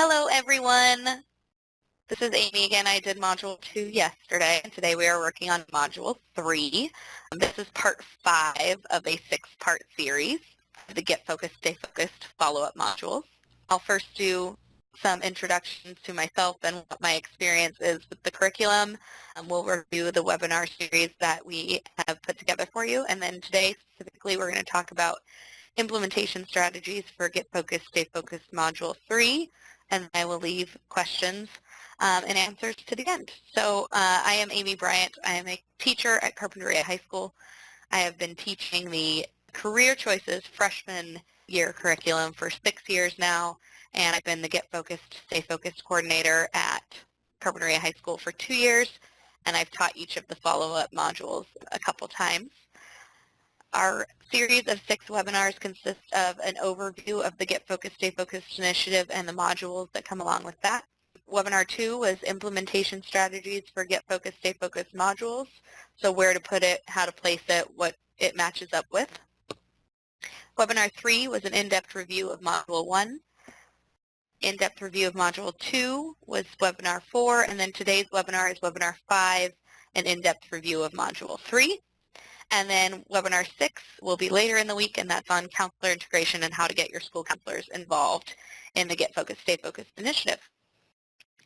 Hello everyone, this is Amy again. I did Module 2 yesterday, and today we are working on Module 3. This is part 5 of a 6-part series of the Get Focused, Stay Focused follow-up modules. I'll first do some introductions to myself and what my experience is with the curriculum. We'll review the webinar series that we have put together for you, and then today specifically we're going to talk about implementation strategies for Get Focused, Stay Focused Module 3. And I will leave questions and answers to the end. So I am Amy Bryant. I am a teacher at Carpinteria High School. I have been teaching the Career Choices freshman year curriculum for 6 years now, and I've been the Get Focused, Stay Focused coordinator at Carpinteria High School for 2 years, and I've taught each of the follow-up modules a couple times. Our series of 6 webinars consists of an overview of the Get Focused, Stay Focused initiative and the modules that come along with that. Webinar 2 was implementation strategies for Get Focused, Stay Focused modules. So where to put it, how to place it, what it matches up with. Webinar 3 was an in-depth review of Module 1. In-depth review of Module 2 was Webinar 4, and then today's webinar is Webinar 5, an in-depth review of Module 3. And then Webinar 6 will be later in the week, and that's on counselor integration and how to get your school counselors involved in the Get Focused, Stay Focused initiative.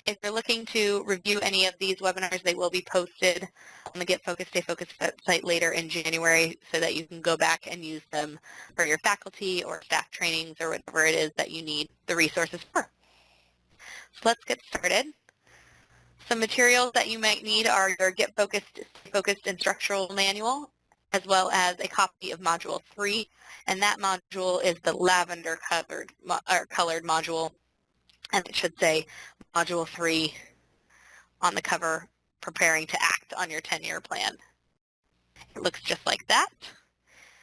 If you're looking to review any of these webinars, they will be posted on the Get Focused, Stay Focused website later in January so that you can go back and use them for your faculty or staff trainings or whatever it is that you need the resources for. So let's get started. Some materials that you might need are your Get Focused, Stay Focused instructional manual, as well as a copy of Module 3, and that module is the lavender colored module, and it should say Module 3 on the cover, preparing to act on your 10-year plan. It looks just like that.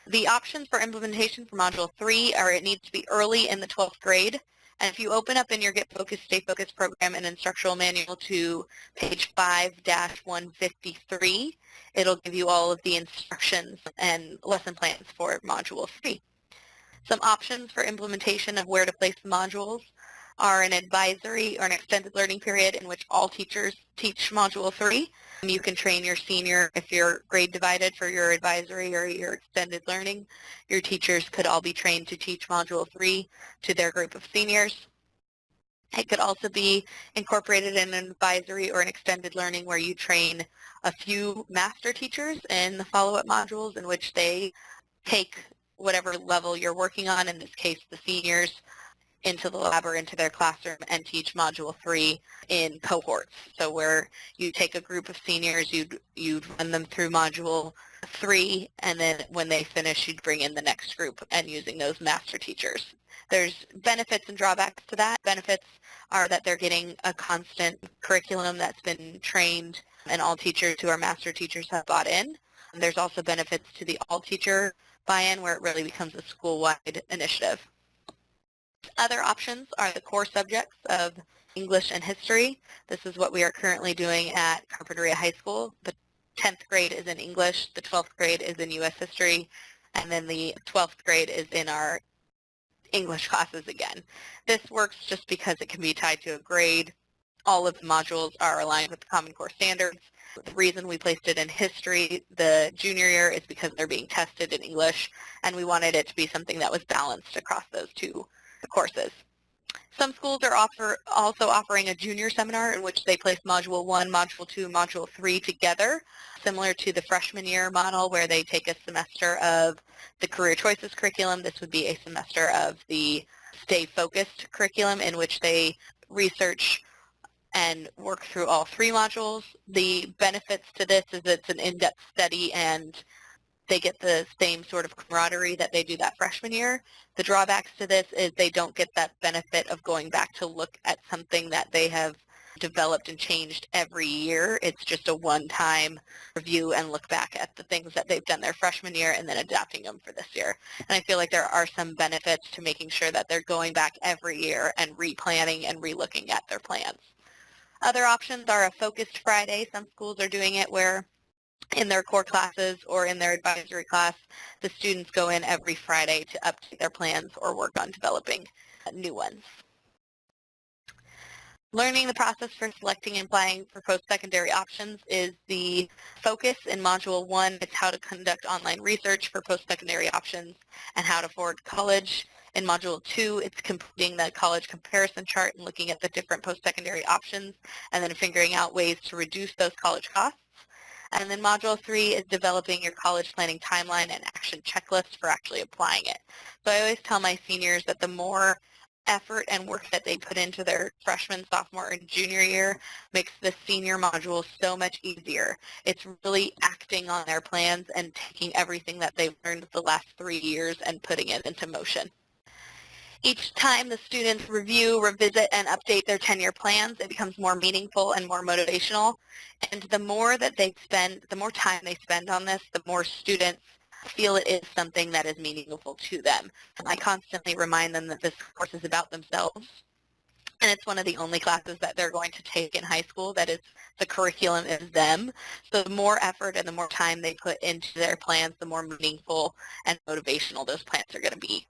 The options for implementation for Module 3 are it needs to be early in the 12th grade, and if you open up in your Get Focused, Stay Focused program and instructional manual to page 5-153, it'll give you all of the instructions and lesson plans for Module 3. Some options for implementation of where to place the modules are an advisory or an extended learning period in which all teachers teach Module 3. You can train your senior if you're grade divided for your advisory or your extended learning. Your teachers could all be trained to teach Module 3 to their group of seniors. It could also be incorporated in an advisory or an extended learning where you train a few master teachers in the follow-up modules in which they take whatever level you're working on, in this case the seniors, into the lab or into their classroom and teach Module 3 in cohorts. So where you take a group of seniors, you'd run them through Module 3, and then when they finish, you'd bring in the next group and using those master teachers. There's benefits and drawbacks to that. Benefits are that they're getting a constant curriculum that's been trained and all teachers who are master teachers have bought in. And there's also benefits to the all-teacher buy-in where it really becomes a school-wide initiative. Other options are the core subjects of English and history. This is what we are currently doing at Carpinteria High School. The 10th grade is in English, the 12th grade is in U.S. history, and then the 12th grade is in our English classes again. This works just because it can be tied to a grade. All of the modules are aligned with the Common Core standards. The reason we placed it in history the junior year is because they're being tested in English, and we wanted it to be something that was balanced across those two courses. Some schools are also offering a junior seminar in which they place Module 1, Module 2, Module 3 together, similar to the freshman year model where they take a semester of the Career Choices curriculum. This would be a semester of the Stay Focused curriculum in which they research and work through all 3 modules. The benefits to this is it's an in-depth study and they get the same sort of camaraderie that they do that freshman year. The drawbacks to this is they don't get that benefit of going back to look at something that they have developed and changed every year. It's just a one-time review and look back at the things that they've done their freshman year and then adapting them for this year. And I feel like there are some benefits to making sure that they're going back every year and replanning and relooking at their plans. Other options are a focused Friday. Some schools are doing it where in their core classes or in their advisory class, the students go in every Friday to update their plans or work on developing new ones. Learning the process for selecting and applying for post-secondary options is the focus in Module 1. It's how to conduct online research for post-secondary options and how to afford college. In Module 2, it's completing the college comparison chart and looking at the different post-secondary options and then figuring out ways to reduce those college costs. And then Module 3 is developing your college planning timeline and action checklist for actually applying it. So I always tell my seniors that the more effort and work that they put into their freshman, sophomore, and junior year makes the senior module so much easier. It's really acting on their plans and taking everything that they've learned the last 3 years and putting it into motion. Each time the students review, revisit, and update their 10-year plans, it becomes more meaningful and more motivational. And the more that they spend, the more time they spend on this, the more students feel it is something that is meaningful to them. I constantly remind them that this course is about themselves, and it's one of the only classes that they're going to take in high school that is the curriculum is them. So the more effort and the more time they put into their plans, the more meaningful and motivational those plans are going to be.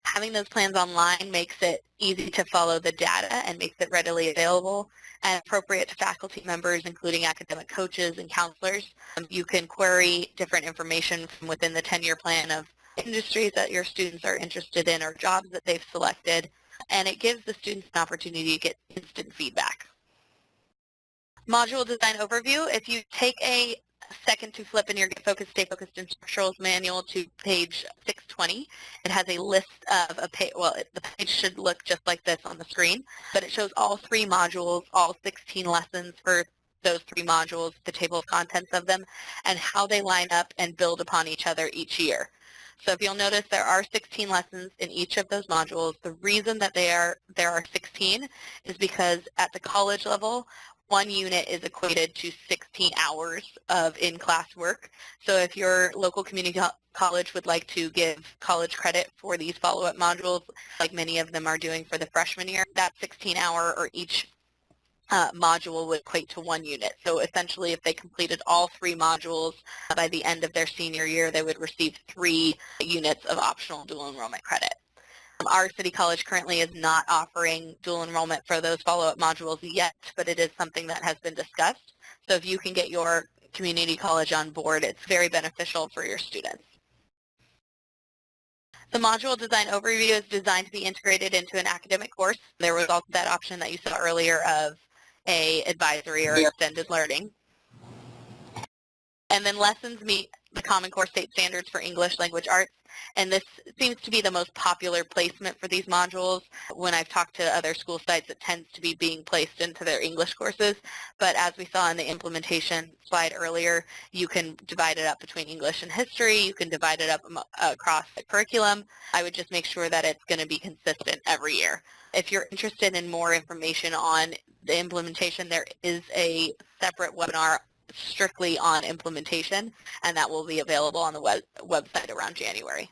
Having those plans online makes it easy to follow the data and makes it readily available and appropriate to faculty members, including academic coaches and counselors. You can query different information from within the 10-year plan of industries that your students are interested in or jobs that they've selected, and it gives the students an opportunity to get instant feedback. Module design overview. If you take a second to flip in your Get Focused, Stay Focused Instructionals manual to page 620, it has a list of a page. Well, the page should look just like this on the screen, but it shows all 3 modules, all 16 lessons for those 3 modules, the table of contents of them, and how they line up and build upon each other each year. So if you'll notice, there are 16 lessons in each of those modules. The reason that there are 16 is because at the college level, 1 unit is equated to 16 hours of in-class work. So if your local community college would like to give college credit for these follow-up modules, like many of them are doing for the freshman year, that 16-hour or each module would equate to 1 unit. So essentially, if they completed all 3 modules by the end of their senior year, they would receive 3 units of optional dual enrollment credit. Our city college currently is not offering dual enrollment for those follow-up modules yet, but it is something that has been discussed. So if you can get your community college on board, it's very beneficial for your students. The module design overview is designed to be integrated into an academic course. There was also that option that you saw earlier of a advisory or extended learning. And then lessons meet the Common Core state standards for English language arts, and this seems to be the most popular placement for these modules. When I've talked to other school sites, it tends to be being placed into their English courses, but as we saw in the implementation slide earlier, you can divide it up between English and history, you can divide it up across the curriculum. I would just make sure that it's going to be consistent every year. If you're interested in more information on the implementation, there is a separate webinar strictly on implementation, and that will be available on the website around January.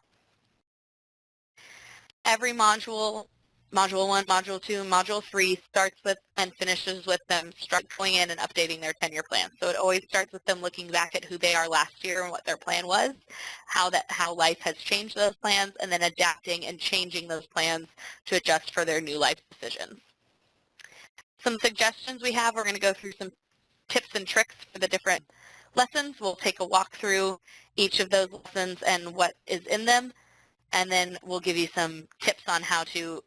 Every module, Module 1, Module 2, Module 3 starts with and finishes with them going in and updating their 10-year plan. So it always starts with them looking back at who they are last year and what their plan was, how life has changed those plans, and then adapting and changing those plans to adjust for their new life decisions. Some suggestions we have, we're going to go through some tips and tricks for the different lessons. We'll take a walk through each of those lessons and what is in them, and then we'll give you some tips on how to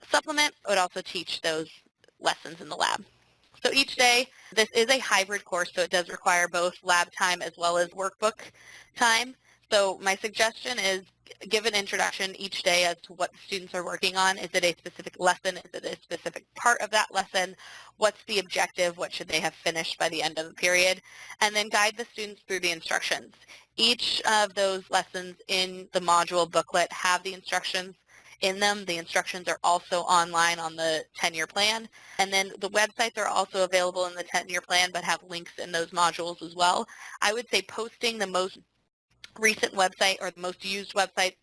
supplement, but also teach those lessons in the lab. So each day, this is a hybrid course, so it does require both lab time as well as workbook time. So my suggestion is give an introduction each day as to what the students are working on. Is it a specific lesson? Is it a specific part of that lesson? What's the objective? What should they have finished by the end of the period? And then guide the students through the instructions. Each of those lessons in the module booklet have the instructions in them. The instructions are also online on the 10-year plan. And then the websites are also available in the 10-year plan but have links in those modules as well. I would say posting the most recent website or the most used website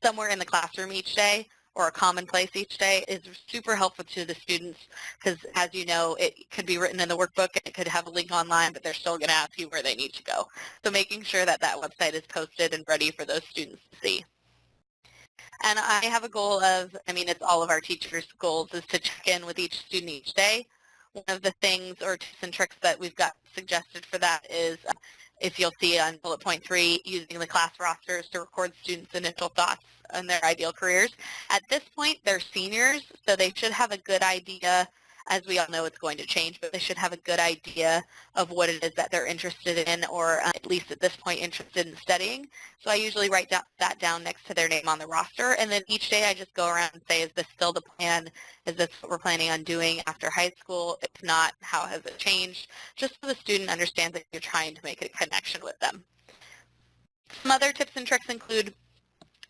somewhere in the classroom each day or a common place each day is super helpful to the students because, as you know, it could be written in the workbook, it could have a link online, but they're still going to ask you where they need to go. So making sure that that website is posted and ready for those students to see. And I have a goal of, I mean, it's all of our teachers' goals, is to check in with each student each day. One of the things or tips and tricks that we've got suggested for that is, if you'll see on bullet point 3, using the class rosters to record students' initial thoughts on their ideal careers. At this point, they're seniors, so they should have a good idea. As we all know, it's going to change, but they should have a good idea of what it is that they're interested in, or at least at this point interested in studying. So I usually write that down next to their name on the roster, and then each day I just go around and say, is this still the plan? Is this what we're planning on doing after high school? If not, how has it changed? Just so the student understands that you're trying to make a connection with them. Some other tips and tricks include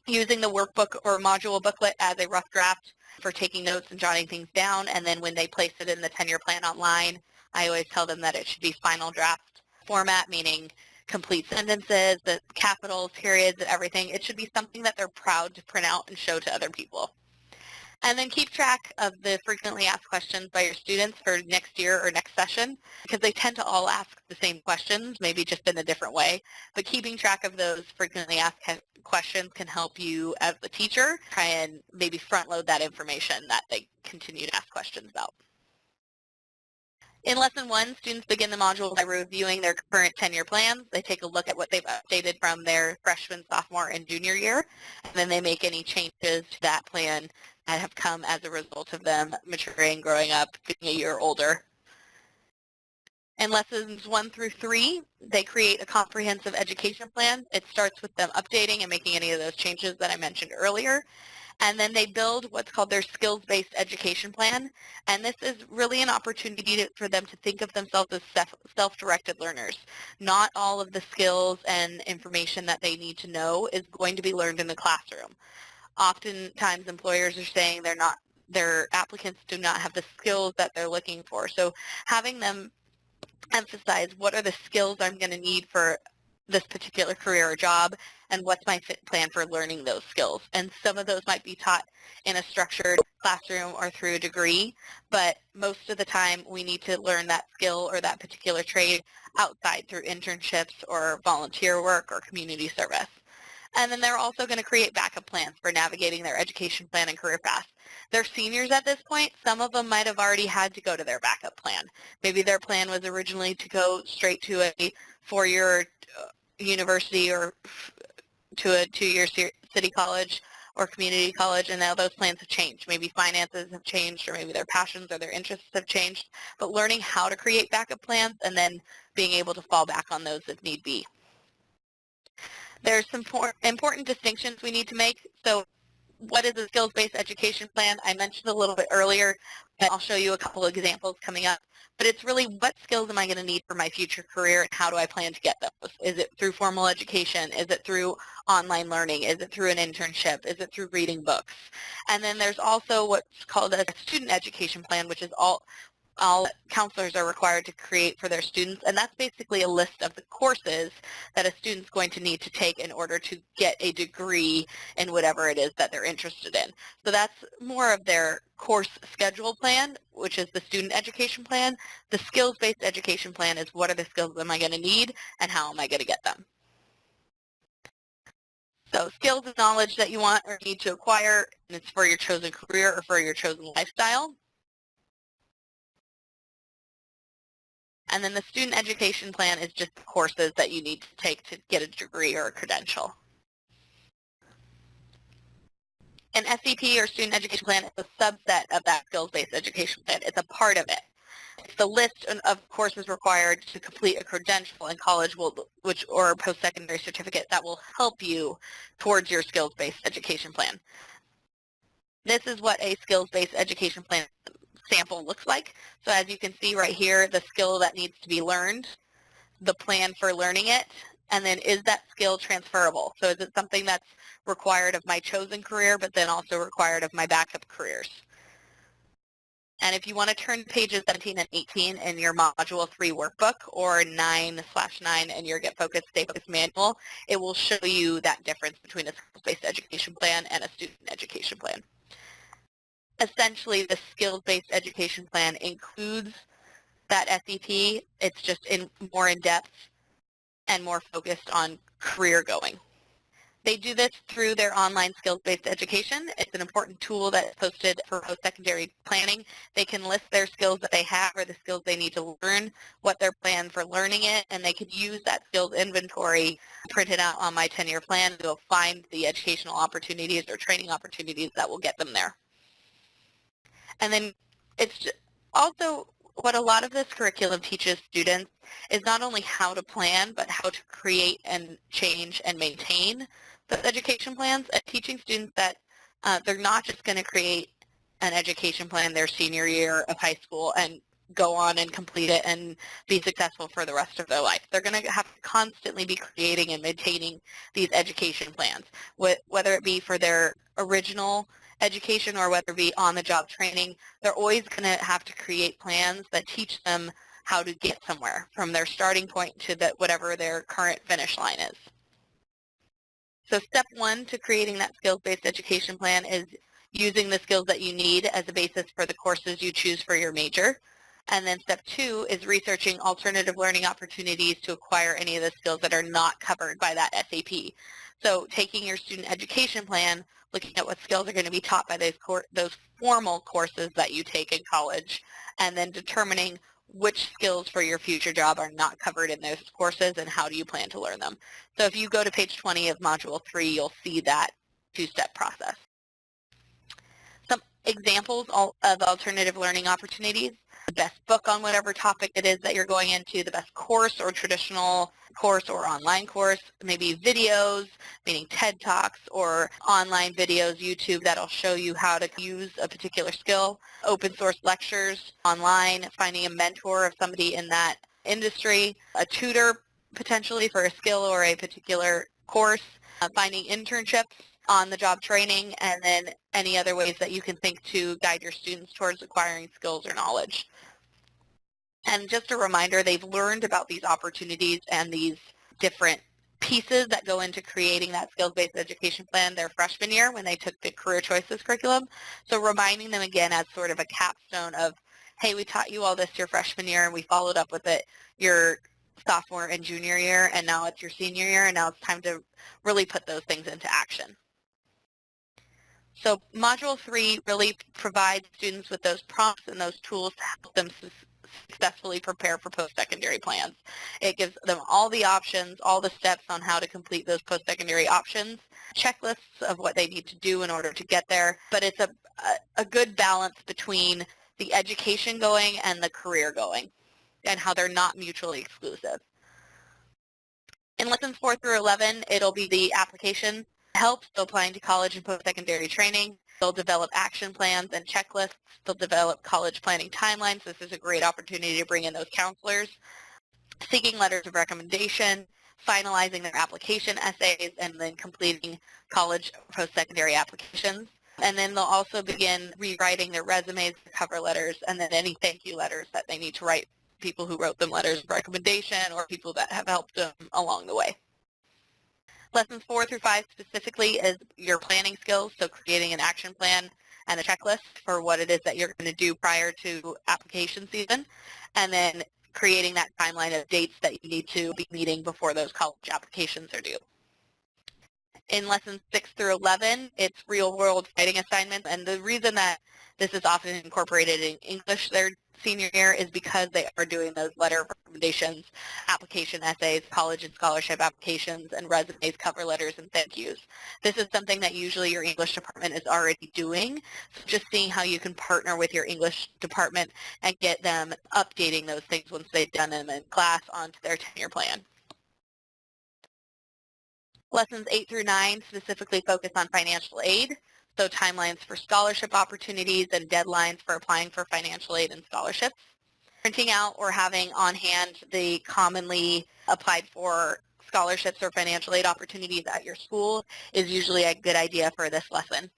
using the workbook or module booklet as a rough draft for taking notes and jotting things down, and then when they place it in the tenure plan online, I always tell them that it should be final draft format, meaning complete sentences, the capitals, periods, and everything. It should be something that they're proud to print out and show to other people. And then keep track of the frequently asked questions by your students for next year or next session, because they tend to all ask the same questions, maybe just in a different way. But keeping track of those frequently asked questions can help you as the teacher try and maybe front load that information that they continue to ask questions about. In Lesson 1, students begin the module by reviewing their current tenure plans. They take a look at what they've updated from their freshman, sophomore, and junior year, and then they make any changes to that plan that have come as a result of them maturing, growing up, being a year older. In Lessons 1 through 3, they create a comprehensive education plan. It starts with them updating and making any of those changes that I mentioned earlier. And then they build what's called their skills-based education plan. And this is really an opportunity for them to think of themselves as self-directed learners. Not all of the skills and information that they need to know is going to be learned in the classroom. Oftentimes employers are saying their applicants do not have the skills that they're looking for. So having them emphasize what are the skills I'm going to need for this particular career or job, and what's my plan for learning those skills. And some of those might be taught in a structured classroom or through a degree, but most of the time we need to learn that skill or that particular trade outside through internships or volunteer work or community service. And then they're also going to create backup plans for navigating their education plan and career path. They're seniors at this point. Some of them might have already had to go to their backup plan. Maybe their plan was originally to go straight to a 4-year university or to a 2-year city college or community college, and now those plans have changed. Maybe finances have changed, or maybe their passions or their interests have changed. But learning how to create backup plans and then being able to fall back on those if need be. There's some important distinctions we need to make. So what is a skills-based education plan? I mentioned a little bit earlier, but I'll show you a couple of examples coming up. But it's really, what skills am I going to need for my future career, and how do I plan to get those? Is it through formal education? Is it through online learning? Is it through an internship? Is it through reading books? And then there's also what's called a student education plan, which is all counselors are required to create for their students, and that's basically a list of the courses that a student's going to need to take in order to get a degree in whatever it is that they're interested in. So that's more of their course schedule plan, which is the student education plan. The skills-based education plan is, what are the skills am I going to need and how am I going to get them? So skills and knowledge that you want or need to acquire, and it's for your chosen career or for your chosen lifestyle. And then the student education plan is just the courses that you need to take to get a degree or a credential. An SEP or student education plan is a subset of that skills-based education plan. It's a part of it. It's the list of courses required to complete a credential in college or post-secondary certificate that will help you towards your skills-based education plan. This is what a skills-based education plan sample looks like. So as you can see right here, the skill that needs to be learned, the plan for learning it, and then is that skill transferable? So is it something that's required of my chosen career, but then also required of my backup careers? And if you want to turn pages 17 and 18 in your Module 3 workbook, or 9/9 in your Get Focused, Stay Focused manual, it will show you that difference between a skills-based education plan and a student education plan. Essentially, the skills-based education plan includes that SEP. It's just more in depth and more focused on career going. They do this through their online skills-based education. It's an important tool that's posted for post-secondary planning. They can list their skills that they have or the skills they need to learn, what their plan for learning it, and they could use that skills inventory printed out on My 10-Year Plan to go find the educational opportunities or training opportunities that will get them there. And then it's also what a lot of this curriculum teaches students is not only how to plan, but how to create and change and maintain those education plans, and teaching students that they're not just going to create an education plan their senior year of high school and go on and complete it and be successful for the rest of their life. They're going to have to constantly be creating and maintaining these education plans, whether it be for their original education or whether it be on-the-job training. They're always going to have to create plans that teach them how to get somewhere from their starting point to whatever their current finish line is. So step one to creating that skills-based education plan is using the skills that you need as a basis for the courses you choose for your major. And then step two is researching alternative learning opportunities to acquire any of the skills that are not covered by that SAP. So taking your student education plan, looking at what skills are going to be taught by those formal courses that you take in college, and then determining which skills for your future job are not covered in those courses and how do you plan to learn them. So if you go to page 20 of Module 3, you'll see that two-step process. Some examples of alternative learning opportunities: the best book on whatever topic it is that you're going into, the best course or traditional course or online course, maybe videos, meaning TED Talks or online videos, YouTube, that'll show you how to use a particular skill, open source lectures online, finding a mentor of somebody in that industry, a tutor potentially for a skill or a particular course, finding internships, on-the-job training, and then any other ways that you can think to guide your students towards acquiring skills or knowledge. And just a reminder, they've learned about these opportunities and these different pieces that go into creating that skills-based education plan their freshman year when they took the career choices curriculum. So reminding them again as sort of a capstone of, hey, we taught you all this your freshman year and we followed up with it your sophomore and junior year, and now it's your senior year, and now it's time to really put those things into action. So Module 3 really provides students with those prompts and those tools to help them successfully prepare for post-secondary plans. It gives them all the options, all the steps on how to complete those post-secondary options, checklists of what they need to do in order to get there, but it's a good balance between the education going and the career going and how they're not mutually exclusive. In lessons 4 through 11, it'll be the application help, so applying to college and post-secondary training. They'll develop action plans and checklists. They'll develop college planning timelines. This is a great opportunity to bring in those counselors. Seeking letters of recommendation, finalizing their application essays, and then completing college post-secondary applications. And then they'll also begin rewriting their resumes, their cover letters, and then any thank you letters that they need to write people who wrote them letters of recommendation or people that have helped them along the way. Lessons 4 through 5 specifically is your planning skills, so creating an action plan and a checklist for what it is that you're going to do prior to application season, and then creating that timeline of dates that you need to be meeting before those college applications are due. In lessons 6 through 11, it's real-world writing assignments, and the reason that this is often incorporated in English their senior year is because they are doing those letter of recommendations, application essays, college and scholarship applications, and resumes, cover letters, and thank yous. This is something that usually your English department is already doing, so just seeing how you can partner with your English department and get them updating those things once they've done them in class onto their 10-year plan. Lessons 8 through 9 specifically focus on financial aid, so timelines for scholarship opportunities and deadlines for applying for financial aid and scholarships. Printing out or having on hand the commonly applied for scholarships or financial aid opportunities at your school is usually a good idea for this lesson.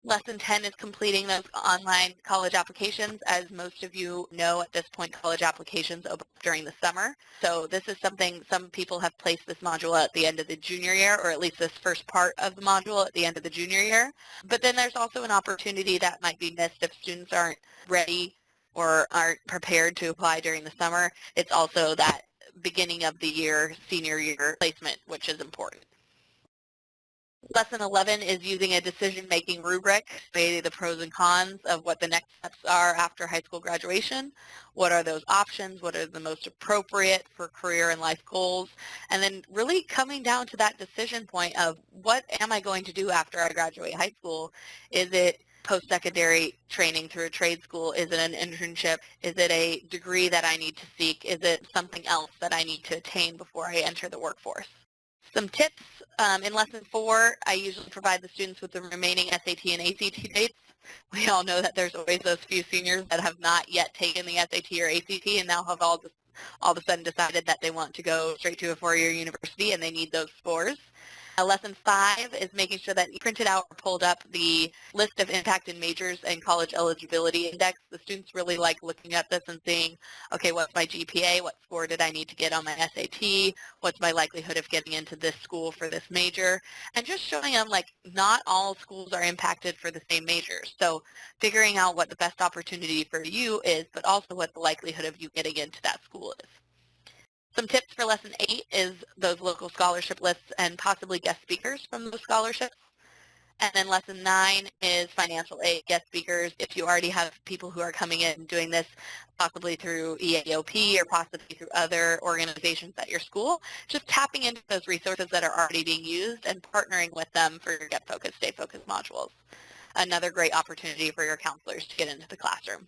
Lesson 10 is completing those online college applications. As most of you know, at this point, college applications open during the summer. So this is something some people have placed this module at the end of the junior year, or at least this first part of the module at the end of the junior year. But then there's also an opportunity that might be missed if students aren't ready or aren't prepared to apply during the summer. It's also that beginning of the year, senior year placement, which is important. Lesson 11 is using a decision-making rubric, say the pros and cons of what the next steps are after high school graduation. What are those options? What are the most appropriate for career and life goals? And then really coming down to that decision point of what am I going to do after I graduate high school? Is it post-secondary training through a trade school? Is it an internship? Is it a degree that I need to seek? Is it something else that I need to attain before I enter the workforce? Some tips, in Lesson 4, I usually provide the students with the remaining SAT and ACT dates. We all know that there's always those few seniors that have not yet taken the SAT or ACT and now have all of a sudden decided that they want to go straight to a four-year university and they need those scores. Lesson 5 is making sure that you printed out or pulled up the list of impacted majors and college eligibility index. The students really like looking at this and seeing, okay, what's my GPA? What score did I need to get on my SAT? What's my likelihood of getting into this school for this major? And just showing them, like, not all schools are impacted for the same majors. So figuring out what the best opportunity for you is, but also what the likelihood of you getting into that school is. Some tips for Lesson 8 is those local scholarship lists and possibly guest speakers from those scholarships. And then Lesson 9 is financial aid guest speakers. If you already have people who are coming in and doing this possibly through EAOP or possibly through other organizations at your school, just tapping into those resources that are already being used and partnering with them for your Get Focused, Stay Focused modules. Another great opportunity for your counselors to get into the classroom.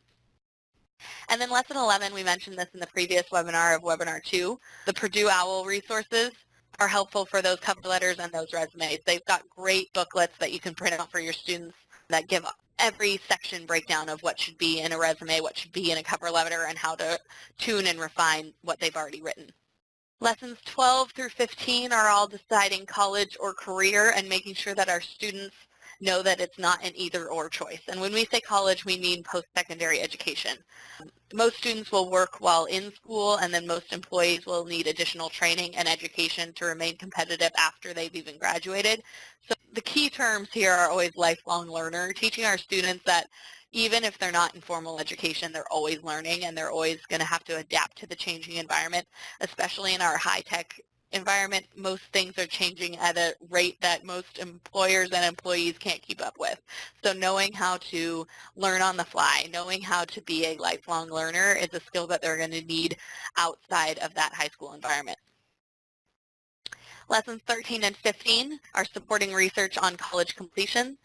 And then Lesson 11, we mentioned this in the previous webinar of Webinar 2, the Purdue OWL resources are helpful for those cover letters and those resumes. They've got great booklets that you can print out for your students that give every section breakdown of what should be in a resume, what should be in a cover letter, and how to tune and refine what they've already written. Lessons 12 through 15 are all deciding college or career and making sure that our students know that it's not an either-or choice. And when we say college, we mean post-secondary education. Most students will work while in school, and then most employees will need additional training and education to remain competitive after they've even graduated. So the key terms here are always lifelong learner, teaching our students that even if they're not in formal education, they're always learning and they're always going to have to adapt to the changing environment, especially in our high-tech environment. Most things are changing at a rate that most employers and employees can't keep up with. So knowing how to learn on the fly, knowing how to be a lifelong learner is a skill that they're going to need outside of that high school environment. Lessons 13 and 15 are supporting research on college completion.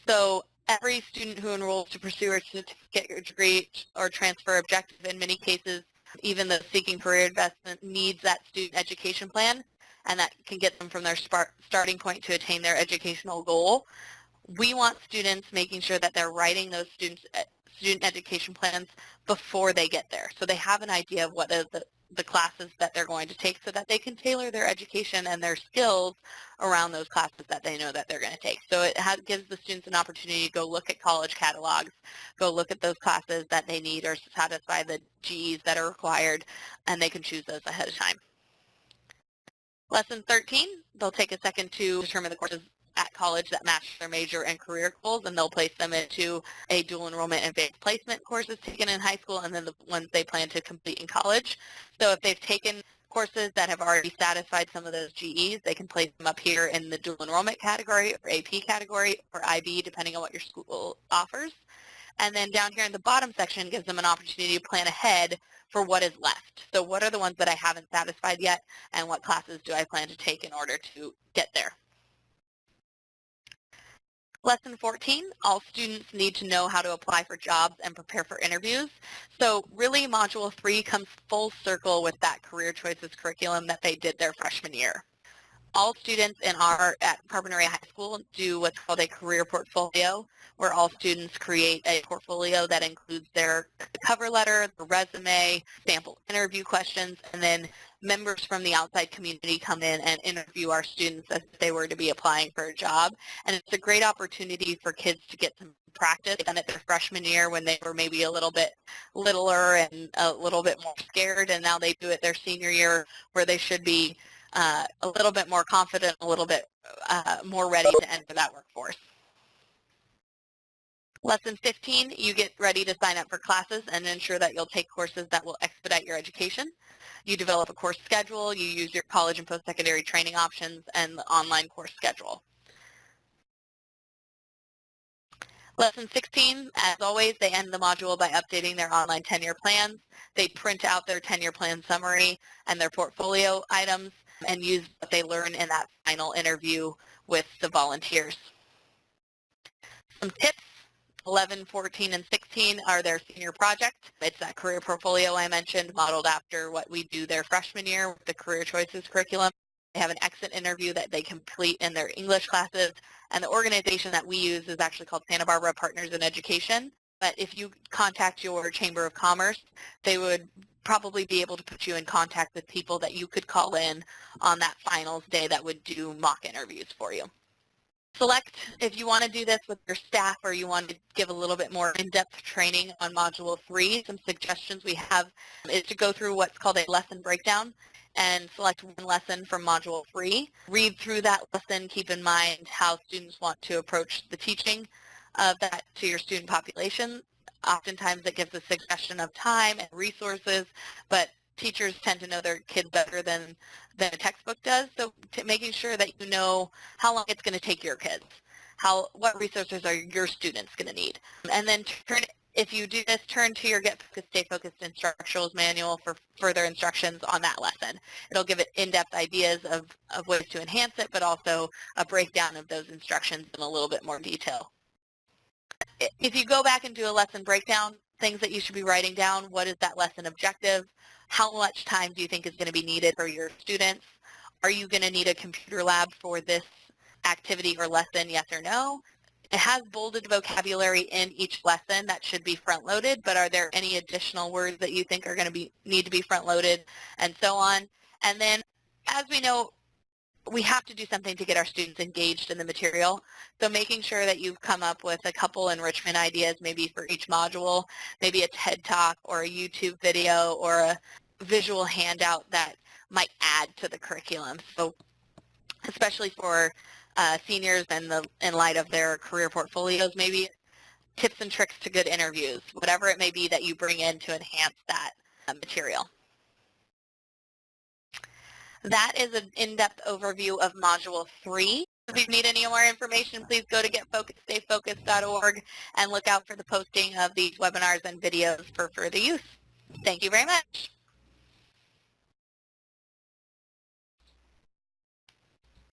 So every student who enrolls to pursue a certificate or degree or transfer objective, in many cases, even the seeking career investment needs that student education plan, and that can get them from their starting point to attain their educational goal. We want students making sure that they're writing those student education plans before they get there, so they have an idea of what is the classes that they're going to take so that they can tailor their education and their skills around those classes that they know that they're going to take. So it gives the students an opportunity to go look at college catalogs, go look at those classes that they need or satisfy the GEs that are required, and they can choose those ahead of time. Lesson 13, they'll take a second to determine the courses at college that match their major and career goals, and they'll place them into a dual enrollment and advanced placement courses taken in high school and then the ones they plan to complete in college. So if they've taken courses that have already satisfied some of those GEs, they can place them up here in the dual enrollment category or AP category or IB, depending on what your school offers. And then down here in the bottom section gives them an opportunity to plan ahead for what is left. So what are the ones that I haven't satisfied yet, and what classes do I plan to take in order to get there? Lesson 14, all students need to know how to apply for jobs and prepare for interviews. So really Module 3 comes full circle with that career choices curriculum that they did their freshman year. All students at Carbon-Area High School do what's called a career portfolio, where all students create a portfolio that includes their cover letter, the resume, sample interview questions, and then members from the outside community come in and interview our students as if they were to be applying for a job. And it's a great opportunity for kids to get some practice. They've done it their freshman year when they were maybe a little bit littler and a little bit more scared, and now they do it their senior year where they should be a little bit more confident, a little bit more ready to enter that workforce. Lesson 15, you get ready to sign up for classes and ensure that you'll take courses that will expedite your education. You develop a course schedule, you use your college and post-secondary training options, and the online course schedule. Lesson 16, as always, they end the module by updating their online tenure plans. They print out their tenure plan summary and their portfolio items and use what they learn in that final interview with the volunteers. Some tips, 11, 14, and 16 are their senior project. It's that career portfolio I mentioned, modeled after what we do their freshman year with the Career Choices curriculum. They have an exit interview that they complete in their English classes, and the organization that we use is actually called Santa Barbara Partners in Education. But if you contact your Chamber of Commerce, they would probably be able to put you in contact with people that you could call in on that finals day that would do mock interviews for you. Select if you want to do this with your staff or you want to give a little bit more in-depth training on Module 3. Some suggestions we have is to go through what's called a lesson breakdown and select one lesson from Module 3. Read through that lesson, keep in mind how students want to approach the teaching of that to your student population. Oftentimes it gives a suggestion of time and resources, but teachers tend to know their kids better than a textbook does, so making sure that you know how long it's going to take your kids, what resources are your students going to need. And then if you do this, turn to your Get Focused, Stay Focused instructionals manual for further instructions on that lesson. It'll give it in-depth ideas of ways to enhance it, but also a breakdown of those instructions in a little bit more detail. If you go back and do a lesson breakdown, things that you should be writing down, what is that lesson objective? How much time do you think is going to be needed for your students? Are you going to need a computer lab for this activity or lesson, yes or no? It has bolded vocabulary in each lesson that should be front-loaded, but are there any additional words that you think are going to need to be front-loaded, and so on? And then, as we know, we have to do something to get our students engaged in the material. So making sure that you've come up with a couple enrichment ideas maybe for each module, maybe a TED Talk or a YouTube video or a visual handout that might add to the curriculum. So especially for seniors and in light of their career portfolios, maybe tips and tricks to good interviews, whatever it may be that you bring in to enhance that material. That is an in-depth overview of Module 3. If you need any more information, please go to getfocusedstayfocused.org and look out for the posting of these webinars and videos for further use. Thank you very much.